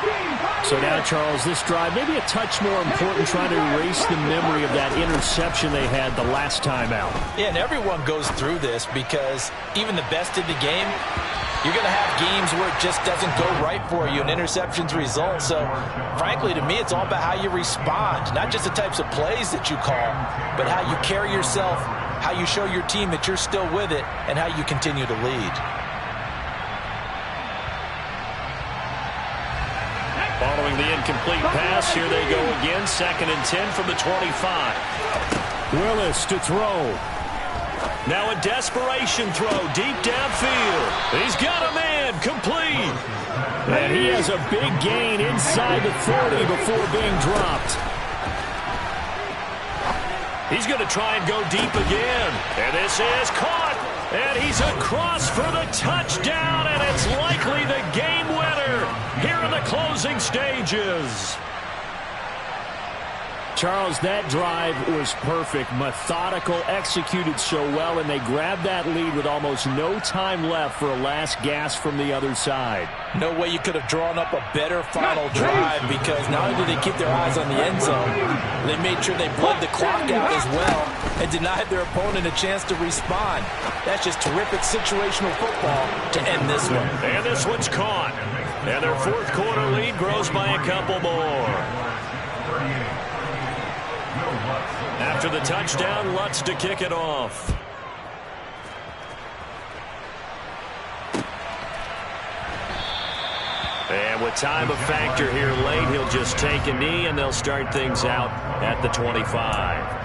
So now, Charles, this drive maybe a touch more important, trying to erase the memory of that interception they had the last time out. Yeah, and everyone goes through this because even the best in the game, you're going to have games where it just doesn't go right for you and interceptions result. So, frankly, to me, it's all about how you respond, not just the types of plays that you call, but how you carry yourself, how you show your team that you're still with it, and how you continue to lead. Following the incomplete pass, here they go again. 2nd and 10 from the 25. Willis to throw. Now a desperation throw deep downfield. He's got a man, complete. And he has a big gain inside the 30 before being dropped. He's going to try and go deep again. And this is caught. And he's across for the touchdown, and it's likely the game winner here in the closing stages. Charles, that drive was perfect, methodical, executed so well, and they grabbed that lead with almost no time left for a last gasp from the other side. No way you could have drawn up a better final drive because not only did they keep their eyes on the end zone, they made sure they bled the clock out as well and denied their opponent a chance to respond. That's just terrific situational football to end this one. And this one's caught. And their 4th quarter lead grows by a couple more. After the touchdown, Lutz to kick it off. And with time a factor here late, he'll just take a knee, and they'll start things out at the 25.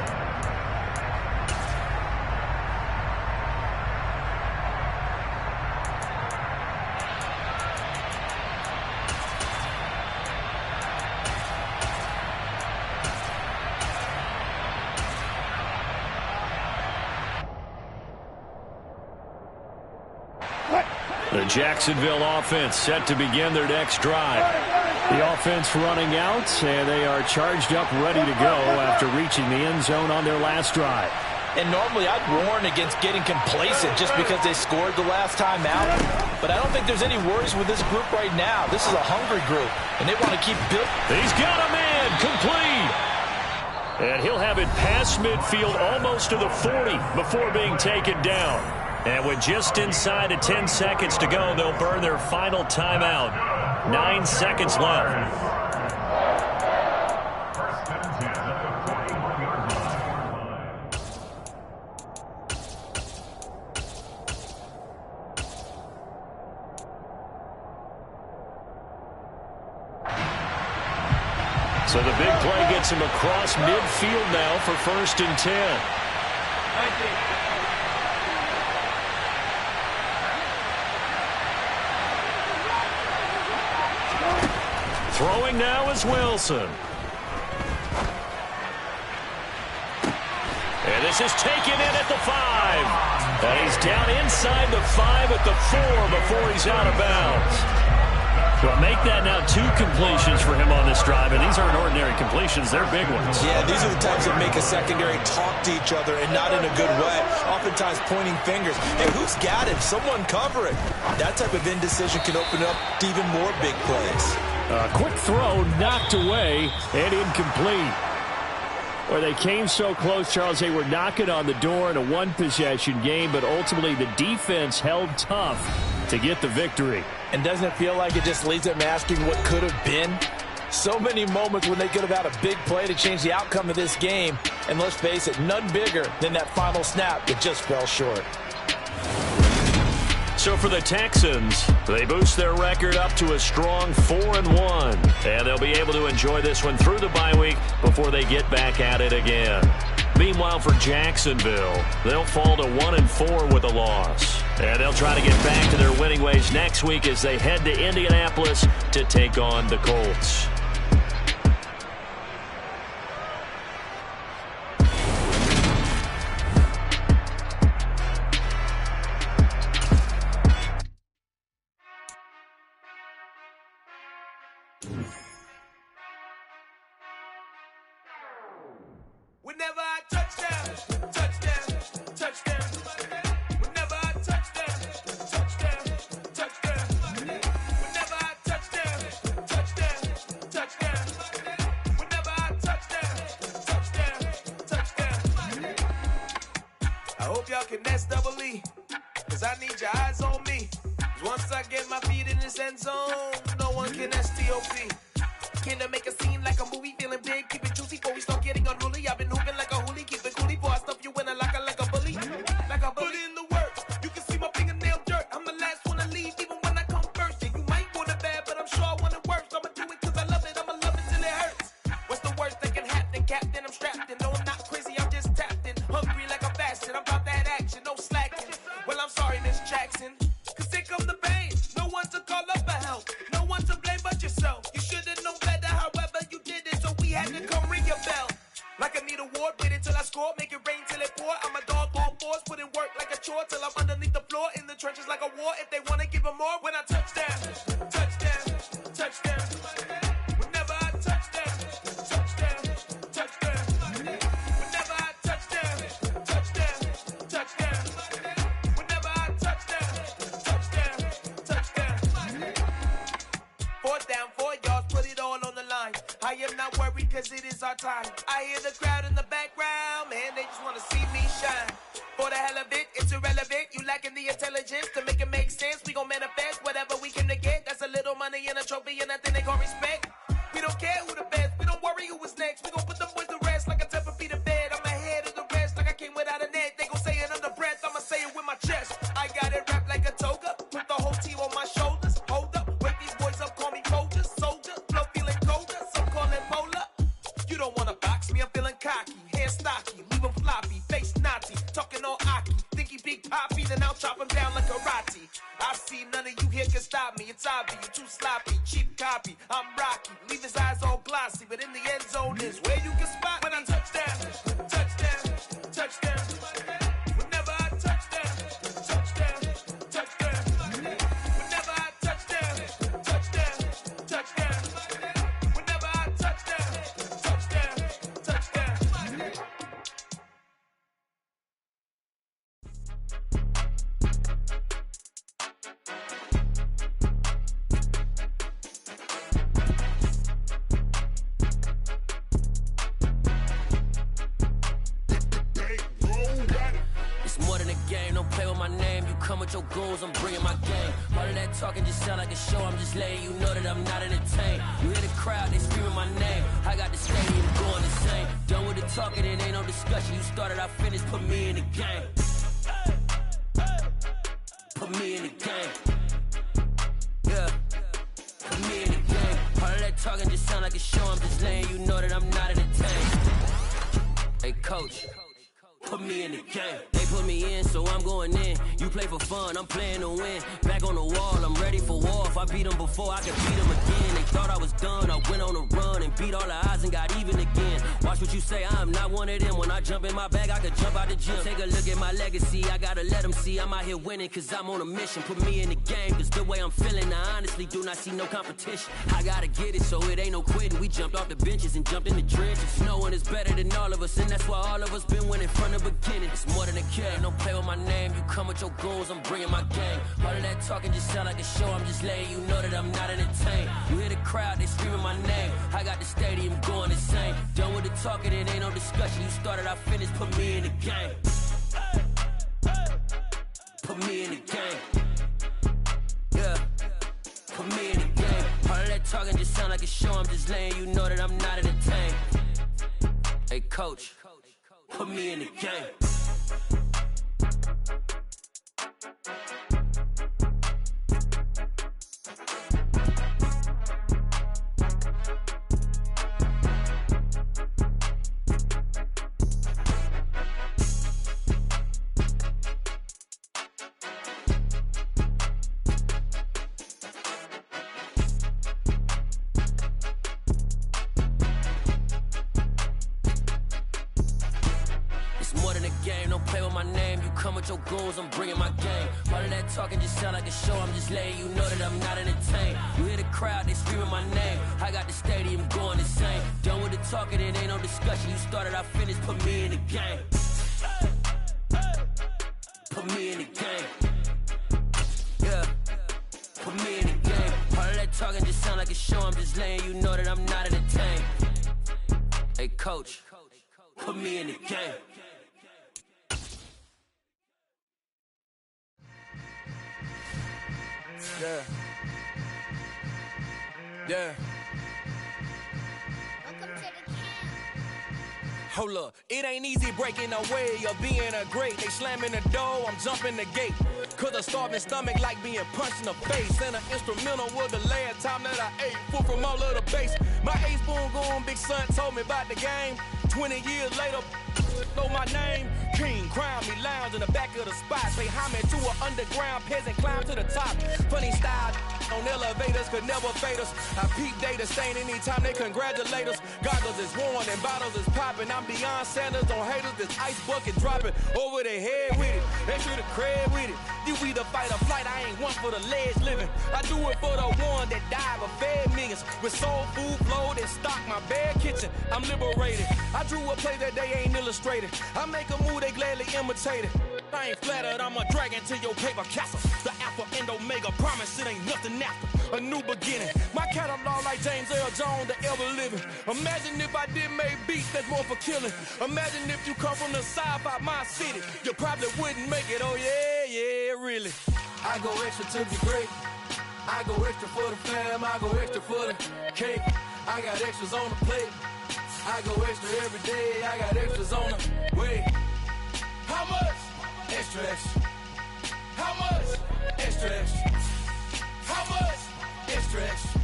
The Jacksonville offense set to begin their next drive. The offense running out, and they are charged up, ready to go after reaching the end zone on their last drive. And normally I'd warn against getting complacent just because they scored the last time out. But I don't think there's any worries with this group right now. This is a hungry group, and they want to keep building. He's got a man, complete. And he'll have it past midfield almost to the 40 before being taken down. And with just inside of 10 seconds to go, they'll burn their final timeout. 9 seconds left. So the big play gets him across midfield now for 1st and 10. Throwing now is Wilson. And this is taken in at the 5. And he's down inside the 5 at the 4 before he's out of bounds. Well, make that now 2 completions for him on this drive, and these aren't ordinary completions. They're big ones. Yeah, these are the types that make a secondary talk to each other, and not in a good way, oftentimes pointing fingers. Hey, who's got him? Someone cover it. That type of indecision can open up to even more big plays. Quick throw, knocked away, and incomplete. Where they came so close, Charles, they were knocking on the door in a one-possession game, but ultimately the defense held tough to get the victory. And doesn't it feel like it just leaves them asking what could have been? So many moments when they could have had a big play to change the outcome of this game. And let's face it, none bigger than that final snap that just fell short. So for the Texans, they boost their record up to a strong 4-1. And they'll be able to enjoy this one through the bye week before they get back at it again. Meanwhile, for Jacksonville, they'll fall to 1-4 with a loss. And they'll try to get back to their winning ways next week as they head to Indianapolis to take on the Colts. Whenever I touchdown, touchdown, touchdown. Whenever I touchdown, touchdown, touchdown. Whenever I touchdown, touchdown, touchdown. Whenever I touchdown, touchdown, touchdown. I hope y'all can S-double-E, cause I need your eyes on me. Once I get my feet in this end zone, no one can S-T-O-P. Can I make a scene like a movie, feeling big, keep it juicy before we start getting unruly. I've been hooping like a hoolie, keep it coolie before I stuff you in a locker like a bully. Like a bully. Put in the work, you can see my fingernail dirt. I'm the last one to leave, even when I come first. Yeah, you might want it bad, but I'm sure I want it worse. I'ma do it cause I love it, I'ma love it till it hurts. What's the worst that can happen, Captain? I'm strapped in, no I'm not crazy, I'm just tapped in. Hungry like a bastard, I'm about that action, no slacking. Well, I'm sorry, Miss Jackson, cause here come the pain. No one to call up for help, no one to blame but yourself. You should've known better, however you did it, so we had to come ring your bell. Like I need a ward, wait until I score, make it rain till it pour. I'm a dog on fours, put in work like a chore till I'm underneath the floor, in the trenches like a war. If they wanna give them more, when I touchdown, touchdown, touchdown. Whenever I touchdown, touchdown, touchdown. Whenever I touchdown, touchdown, touchdown. Whenever I touchdown, touchdown, touchdown. 4th down, 4 yards, put it all on the line. I am not worried cause it is our time. I hear the crowd in the background, man, they just wanna see me shine. For the hell of it, it's irrelevant. You lacking the intelligence to make it make sense. We gon' manifest whatever we came to get. That's a little money and a trophy and nothing they gon' respect. We don't care who the best, we don't worry who was next. We gon' put them boys to rest like a 10 feet of bed. I'm ahead of the rest like I came without a net. They gon' say it under breath, I'ma say it with my chest. I got it wrapped like a toga, put the whole team on my shoulders. Hold up, wake these boys up, call me Folger, soldier. Flow feeling colder, some call it polar. You don't wanna box me, I'm feeling cocky. Hair stocky, leave him floppy, face Nazi. Talking all Aki, think he big poppy, then I'll chop him down like karate. I see none of you here can stop me. It's obvious, you too sloppy, cheap copy. I'm Rocky, leave his eyes all glossy, but in the end zone is where you can spot when I touchdown, touchdown, touchdown. Whenever I touchdown, touchdown, touchdown. Whenever I touchdown, touchdown, touchdown. Whenever I touchdown, touchdown, touchdown. come with your goons, I'm bringing my game. All of that talking just sound like a show, I'm just letting you know that I'm not entertained. You hear the crowd, they screaming my name. I got the stadium going insane. Done with the talking, it ain't no discussion. You started, I finished, put me in the game. Put me in the game. Yeah. Put me in the game. All of that talking just sound like a show, I'm just letting you know that I'm not entertained. Hey, coach. Put me in the game. They put me in, so I'm going in. You play for fun, I'm playing to win. Back on the wall, I'm ready for war. If I beat them before, I can beat them again. They thought I was done, I went on a run and beat all the odds and got even again. Watch what you say, I'm not one of them. When I jump in my bag, I could jump out the gym. Take a look at my legacy, I gotta let them see I'm out here winning, cause I'm on a mission. Put me in the game, cause the way I'm feeling, I honestly do not see no competition. I gotta get it, so it ain't no quitting. We jumped off the benches and jumped in the trenches. No one is better than all of us, and that's why all of us been winning from the beginning. It's more than a game, don't play with my name. You come with your goons, I'm bringing my game. All of that talking just sound like a show, I'm just letting you know that I'm not entertained. You hear the crowd, they screaming my name. I got the stadium going insane. Done with the talking, it ain't no discussion. You started, I finished, put me in the game. Put me in the game. Yeah. Put me in the game. All of that talking just sound like a show, I'm just letting you know that I'm not entertained. Hey, coach. Put me in the game. Your goons, I'm bringing my game. All of that talking just sound like a show, I'm just letting you know that I'm not entertained. You hear the crowd, they screaming my name. I got the stadium going insane. Done with the talking, it ain't no discussion. You started, I finished, put me in the game. Put me in the game. Yeah. Put me in the game. All of that talking just sound like a show, I'm just letting you know that I'm not entertained. Hey, coach, put me in the game. Yeah. Yeah. Welcome to the camp. Hold up, it ain't easy breaking away or being a great. They slamming the door, I'm jumping the gate. Cause a starving stomach like being punched in the face. And an instrumental was the last time that I ate. Full from all of the bass. My ace boom goon, big son told me about the game. 20 years later, know my name. King, crown me, lounge in the back of the spot. Pay homage to an underground peasant, climb to the top. Funny style on elevators could never fade us. I peep data stain anytime they congratulate us. Goggles is worn and bottles is popping. I'm beyond Sanders on haters, this ice bucket dropping over their head with it. They should have cred with it. You either fight or flight, I ain't one for the ledge living. I do it for the one that died but fed millions. With soul food flowed and stocked my bad kitchen. I'm liberated. I drew a play that they ain't illustrated. I make a move they gladly imitated. I ain't flattered, I'm a dragon to your paper castle. The Alpha and Omega, promise it ain't nothing after. A new beginning. My catalog like James Earl Jones, the ever living. Imagine if I did make beats that's more for killing. Imagine if you come from the south out my city. You probably wouldn't make it, oh yeah, really. I go extra to be great. I go extra for the fam, I go extra for the cake. I got extras on the plate. I go extra every day, I got extras on the way. How much? Extra, extra. How much? Extra, extra. How much? Extra, extra.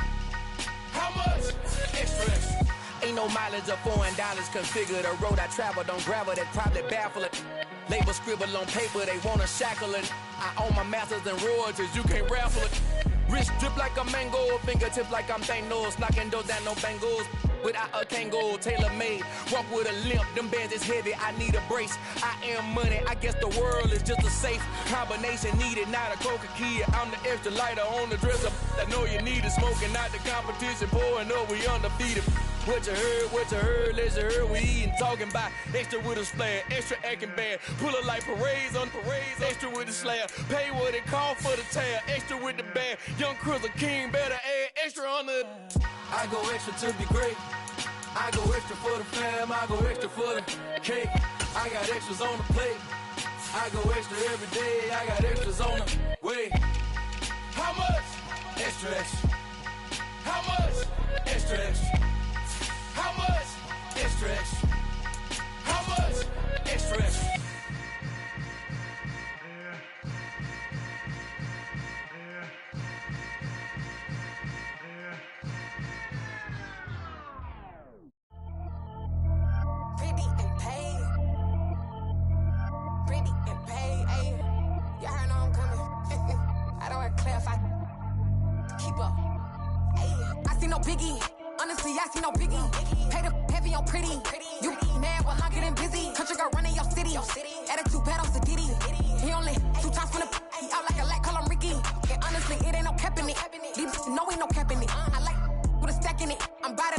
How much? Extra, extra. Ain't no mileage of $4 configure the road I travel. Don't gravel that probably baffle it. Label scribble on paper, they wanna shackle it. I own my masters and royalties, you can't raffle it. Wrist drip like a mango, fingertip like I'm Thanos. Knocking doors down, no bangles. Without a Kango, tailor-made. Walk with a limp, them bands is heavy, I need a brace. I am money, I guess the world is just a safe combination needed, not a coca key. I'm the extra lighter on the dresser. I know you need it, smoking out the competition, pouring up, we undefeated. What you heard, let's hear we eatin', talking about extra with a splash, extra acting bad. Pull it like parades on parades, extra with the slab. Pay what it cost for the tab, extra with the bag. Young Chris, a king, better add extra on the. I go extra to be great. I go extra for the fam, I go extra for the cake. I got extras on the plate. I go extra every day, I got extras on the way. How much? Extra, extra. How much? Extra, extra. How much? Extra, extra. How much? Extra, extra. Pretty and paid. Pretty and paid, ayy. Y'all heard I'm coming. I don't want to clarify. Keep up. Ayy. I see no biggie. Honestly, I see no biggie. Pay the heavy on pretty. You mad while I'm getting busy. Country girl running your city. Attitude bad on Sadiddy. He only 2 times from the he out like a lack, call him Ricky. And honestly, it ain't no cap in it. These know ain't no cap in it. I like with a stack in it. I'm bad.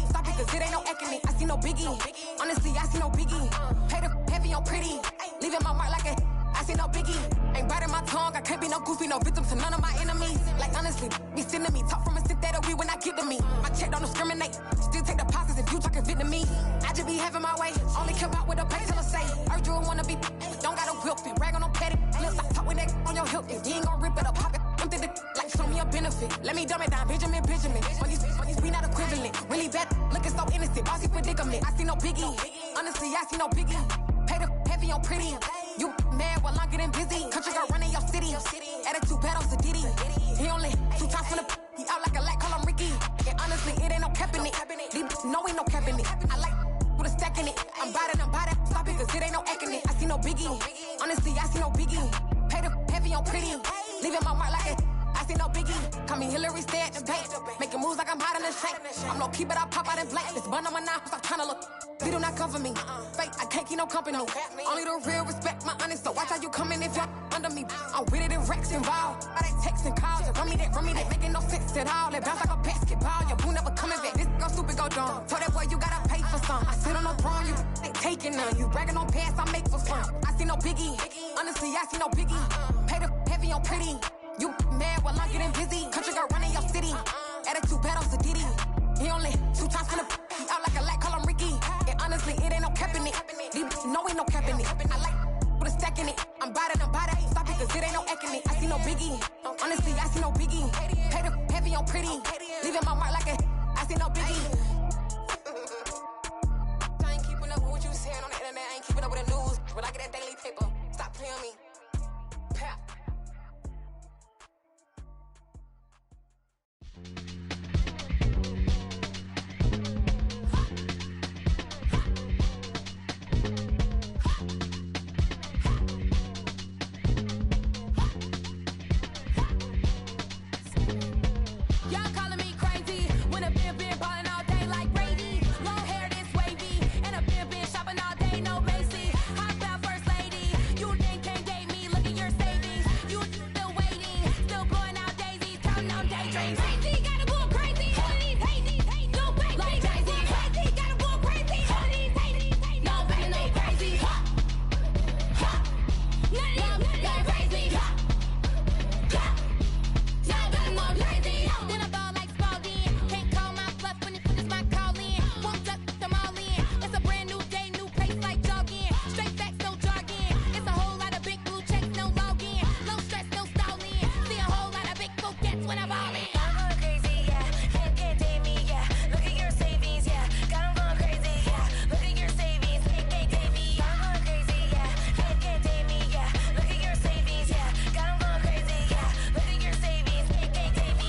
Stop it, cause it ain't no eck in it. I see no biggie. Honestly, I see no biggie. Pay the heavy on pretty. Leaving my mark like a I see no biggie. Ain't biting my tongue. I can't be no goofy, no victim to none of my enemies. Like honestly, be sending me talk from a sit that'll be when I get to me. My check don't discriminate. Still take deposits if you talking Vietnamese. I just be having my way. Only care about what the pay tell her say. Urge you wanna be. Don't gotta whip it. Rag on no petty. Lips like talk with that on your hip. If you ain't gon' rip it up, pop it. Empty the like show me a benefit. Let me dumb it down, Benjamin. All these be not equivalent. Really bad, looking so innocent. Bossy predicament. I see no biggie. Honestly, I see no biggie. Pay the heavy on pretty. You mad while I'm getting busy. Country girl running your city. Attitude bad on Sadiddy. He only 2 times from the he out like a lack, call him Ricky. And honestly, it ain't no cap in it. These know ain't no cap in it. I like with a stack in it. I'm bad. Stop it, cause it ain't no eck in it. I see no biggie. Honestly, I see no biggie. Pay the heavy on pretty. Leaving my mark like a I see no biggie. Call me Hillary, stay at the bank. Making moves like I'm hot in the shank. I'm low key, but I pop out in blank. This bun on my knife, stop trying to look. They do not cover me. Fake, I can't keep no company. Only the real respect my honest. So watch how you coming if you're under me. I'm with it and Rex involved. All they texting calls. Just run me that. Making no sense at all. They bounce like a basketball. Your boo never coming back. This go stupid, go dumb. Told that boy you gotta pay for some. I sit on the throne, you ain't taking none. You bragging on pants, I make for fun. I see no biggie. Honestly, I see no biggie. Pay the heavy on pretty. You mad while I'm getting busy. Country girl running your city. Attitude bad on Sadiddy. He only 2 times from the he out like a lack, call him Ricky. And honestly, it ain't no cap in it. These know ain't no cap in it. I like with a stack in it. I'm bad. Stop it, cause it ain't no eck in it. I see no biggie. Honestly, I see no biggie. Pay the heavy on pretty. Leaving my mark like a I see no biggie. I ain't keeping up with what you saying on the internet. I ain't keeping up with the news. When I get that daily paper, stop playing me. Pap. Y'all calling me crazy when a been ballin' all day like Brady. Long hair this wavy and a been shopping all day, no Macy. Hot about first lady. You think can't date me? Look at your savings. You still waiting, still blowing out daisies, counting on daydreams. Crazy, gotta go crazy. All of these hate, no baby. Like crazy, gotta go crazy. All of these hate, no baby, no crazy. None of you crazy. Then I ball like Spalding. Can't call my bluff when it's my call in. Won't duck them all in. It's a brand new day, new pace like jogging. Straight facts, no jargon. It's a whole lot of big blue checks, no login. No stress, no stalling. See a whole lot of big coquettes when I ball in. I'm going crazy, yeah. Can't date me, yeah. Look at your savings, yeah. Got 'em going crazy, yeah. Look at your savings, can't date me. I'm going crazy, yeah. Can't date me, yeah. Look at your savings, yeah. Got 'em going crazy, yeah. Look at your savings, can't date me.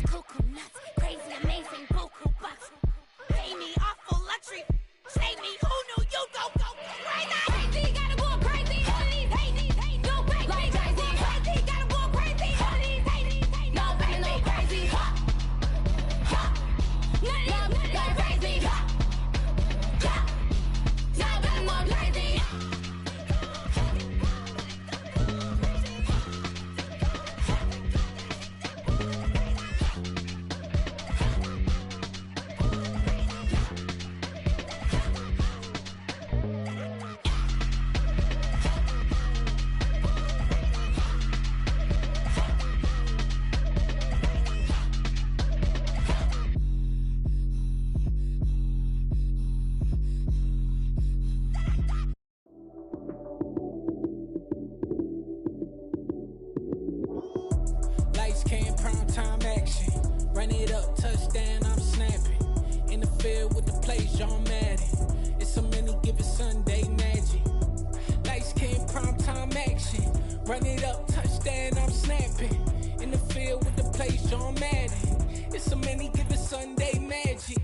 Coconuts, crazy, amazing, buku bucks. Pay me awful luxury. Save me, who knew you go crazy? Crazy, gotta go crazy. All of these hate, no baby. Like crazy, gotta go crazy. All of these hate, no baby, no crazy. None of you crazy. Y'all got more crazy. field with the plays, John Madden. It's a many given Sunday magic. Lights came primetime action. Run it up, touchdown, I'm snapping. In the field with the plays, John Madden. It's a many given Sunday magic.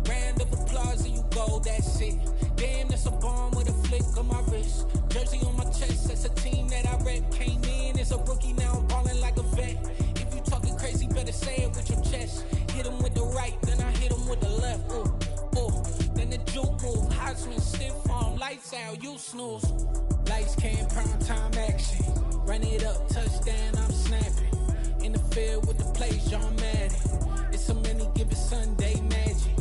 Round of applause and you go, that's it. Damn, that's a bomb with a flick on my wrist. Jersey on my chest, that's a team that I rep. Came in as a rookie, now I'm ballin' like a vet. If you talking crazy, better say it with your chest. Hit him with the right, then I hit him with the left. Ooh, ooh. Then the juke move, Heisman stiff arm, lights out, you snooze. Lights came, prime time action. Run it up, touchdown, I'm snapping. In the field with the plays, John Madden. It's a many given Sunday magic.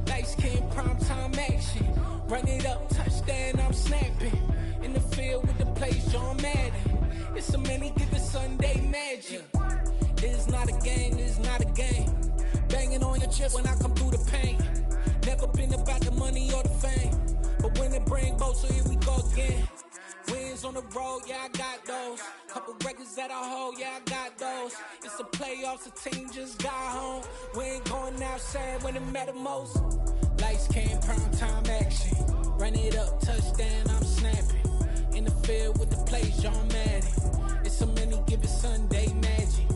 Lights came, prime time action. Run it up, touchdown, I'm snapping. In the field with the plays, John Madden. It's a many given Sunday magic. This is not a game, this is not a game. Banging on your chest when I come through the pain. Never been about the money or the fame. But when it bring both, so here we go again. Wins on the road, yeah, I got those. Couple records that I hold, yeah, I got those. It's the playoffs, the team just got home. We ain't going outside when it matter most. Lights came, prime time action. Run it up, touchdown, I'm snapping. In the field with the plays, John Madden. It's a many given Sunday magic.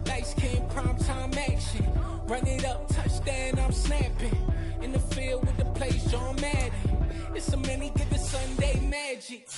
Lights came, prime time action. Run it up, touchdown, I'm snapping. In the field with the plays, John Madden. It's a many given Sunday magic.